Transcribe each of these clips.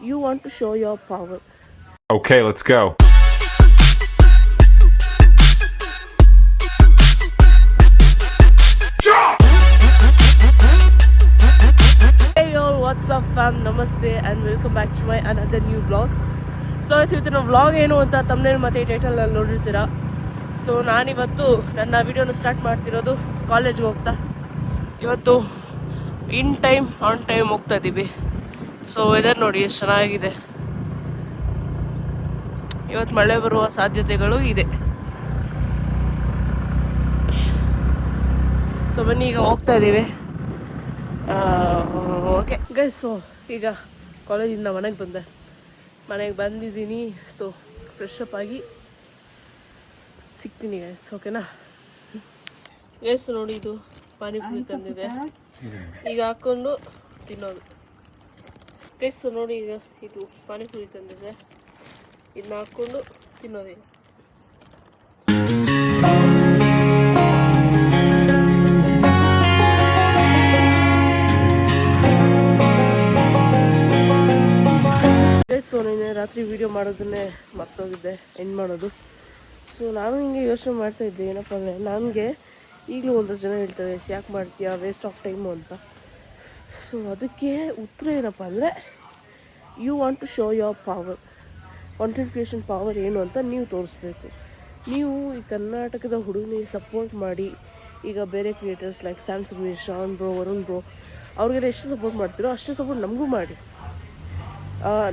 You want to show your power. Okay, let's go. Hey y'all, what's up fam? Namaste and welcome back to my another new vlog. So ಇವತ್ತಿನ vlog ಏನು ಅಂತ ತಮ್ಮನೇಲಿ ಮತ್ತು ಟೈಟಲಲ್ಲಿ ನೋಡಿರ್ತೀರ. So ನಾನಿವತ್ತು ನನ್ನ ವಿಡಿಯೋನ start ಮಾಡ್ತಿರೋದು ಕಾಲೇಜ್ಗೆ ಹೋಗ್ತಾ. ಇವತ್ತು ಇನ್ ಟೈಮ್ ಆನ್ ಟೈಮ್ ಹೋಗ್ತಾ ಇದ್ದೀವಿ. ಸೊ ವೆದರ್ ನೋಡಿ ಎಷ್ಟು ಚೆನ್ನಾಗಿದೆ. ಇವತ್ತು ಮಳೆ ಬರುವ ಸಾಧ್ಯತೆಗಳು ಇದೆ. ಸೊ ಬನ್ನಿ ಈಗ ಹೋಗ್ತಾ ಇದ್ದೀವಿ. ಓಕೆ ಗೈಸ್, ಸೊ ಈಗ ಕಾಲೇಜಿಂದ ಮನೆಗೆ ಬಂದಿದ್ದೀನಿ. ಸೊ ಫ್ರೆಶ್ ಅಪ್ ಆಗಿ ಸಿಗ್ತೀನಿ ಗೈಸ್, ಓಕೆನಾ? ಗೈಸ್ ನೋಡಿ, ಇದು ಪಾನಿಪುರಿ ತಂದಿದೆ, ಈಗ ಹಾಕ್ಕೊಂಡು ತಿನ್ನೋದು. ಗೈಸ್ ನೋಡಿ, ಈಗ ಇದು ಪಾನಿಪುರಿ ತಂದಿದೆ, ಇದನ್ನ ಹಾಕ್ಕೊಂಡು ತಿನ್ನೋದೇ. ಸೊ ನೀನು ರಾತ್ರಿ ವೀಡಿಯೋ ಮಾಡೋದನ್ನೇ ಮರ್ತೋಗಿದ್ದೆ ಎಂಡ್ ಮಾಡೋದು. ಸೊ ನಾನು ಹಿಂಗೆ ಯೋಚನೆ ಮಾಡ್ತಾಯಿದ್ದೆ, ಏನಪ್ಪ ಅಂದರೆ ನನಗೆ ಈಗಲೂ ಒಂದಷ್ಟು ಜನ ಹೇಳ್ತಾರೆ ಯಾಕೆ ಮಾಡ್ತೀಯಾ, ವೇಸ್ಟ್ ಆಫ್ ಟೈಮು ಅಂತ. ಸೊ ಅದಕ್ಕೆ ಉತ್ತರ ಏನಪ್ಪ ಅಂದರೆ, you want to show your power, content creation power ಏನು ಅಂತ ನೀವು ತೋರಿಸ್ಬೇಕು. ನೀವು ಈ ಕರ್ನಾಟಕದ ಹುಡುಗನಿಗೆ ಸಪೋರ್ಟ್ ಮಾಡಿ, ಈಗ ಬೇರೆ ಕ್ರಿಯೇಟರ್ಸ್ ಲೈಕ್ ಸ್ಯಾಮ್ಸಂಗ್, ಶಾನ್ ಬ್ರೋ, ವರುಣ್ ಬ್ರೋ ಅವ್ರಿಗೆಲ್ಲ ಎಷ್ಟು ಸಪೋರ್ಟ್ ಮಾಡ್ತೀರೋ ಅಷ್ಟೇ ಸಪೋರ್ಟ್ ನಮಗೂ ಮಾಡಿ.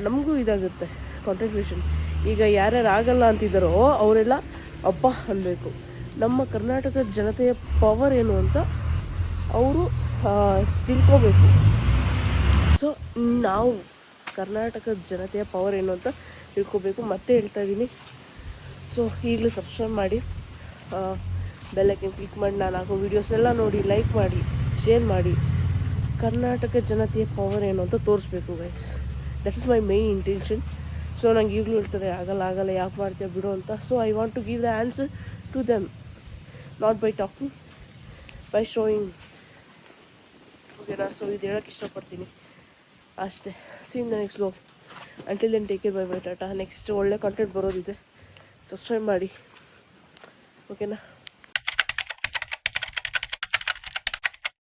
ನಮಗೂ ಇದಾಗುತ್ತೆ ಕಾಂಟೆಂಟ್ ಕ್ರಿಯೇಷನ್. ಈಗ ಯಾರ್ಯಾರು ಆಗಲ್ಲ ಅಂತಿದ್ದಾರೋ ಅವರೆಲ್ಲ ಅಪ್ಪ ಅನ್ನಬೇಕು. ನಮ್ಮ ಕರ್ನಾಟಕದ ಜನತೆಯ ಪವರ್ ಏನು ಅಂತ ಅವರು ತಿಳ್ಕೋಬೇಕು. ಸೊ ನಾವು ಕರ್ನಾಟಕದ ಜನತೆಯ ಪವರ್ ಏನು ಅಂತ ತಿಳ್ಕೋಬೇಕು. ಮತ್ತೆ ಹೇಳ್ತಾ ಇದ್ದೀನಿ, ಸೊ ಈಗಲೂ ಸಬ್ಸ್ಕ್ರೈಬ್ ಮಾಡಿ, ಬೆಲ್ಲೈಕನ್ ಕ್ಲಿಕ್ ಮಾಡಿ, ನಾನು ಹಾಕೋ ವೀಡಿಯೋಸ್ನೆಲ್ಲ ನೋಡಿ, ಲೈಕ್ ಮಾಡಿ, ಶೇರ್ ಮಾಡಿ. ಕರ್ನಾಟಕ ಜನತೆಯ ಪವರ್ ಏನು ಅಂತ ತೋರಿಸ್ಬೇಕು guys. That is my main intention. So ನಂಗೆ ಈಗಲೂ ಹೇಳ್ತಾರೆ ಆಗಲ್ಲ ಯಾಕೆ ಮಾಡ್ತೀಯ ಬಿಡು ಅಂತ. So I want to give the answer to them, not by talking, by showing. ಓಕೆನಾ? ಸೊ ಇದು ಹೇಳೋಕ್ಕೆ ಇಷ್ಟಪಡ್ತೀನಿ ಅಷ್ಟೇ. Seen the next vlog. Until then take care, bye ಟಾಟಾ. ನೆಕ್ಸ್ಟ್ ಒಳ್ಳೆ ಕಂಟೆಂಟ್ ಬರೋದಿದೆ, ಸಬ್ಸ್ಕ್ರೈಬ್ ಮಾಡಿ, ಓಕೆನಾ?